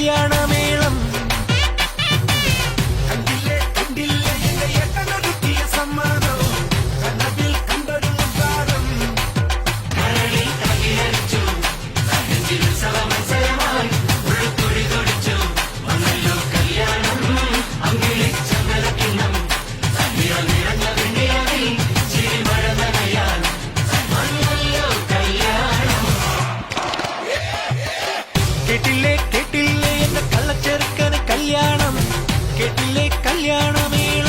കല്യാണമേളം കണ്ടില്ലേ കണ്ടില്ലേ എന്റെ ഏട്ടനൊരുക്കിയ സമ്മാനം കണ്ണതിൽ കണ്ടൊരു താരം കരളിൽ തകിലടിച്ചു നെഞ്ചിൽ ഉത്സവമത്സരമായി ഉള്ളുത്തൊടി തൊടിച്ചു വന്നല്ലോ കല്യാണം അങ്കിളി ചന്ദനക്കിണ്ണം സന്ധ്യ നിറഞ്ഞ വെണ്ണിയാവിൽ ചിരി മഴ നനയാൻ വന്നല്ലോ കല്യാണം കേട്ടില്ലേ കേട്ടില്ലേ എന്റെ കള്ളച്ചെറുക്കന് കല്യാണം കേട്ടില്ലേ കല്യാണമേളം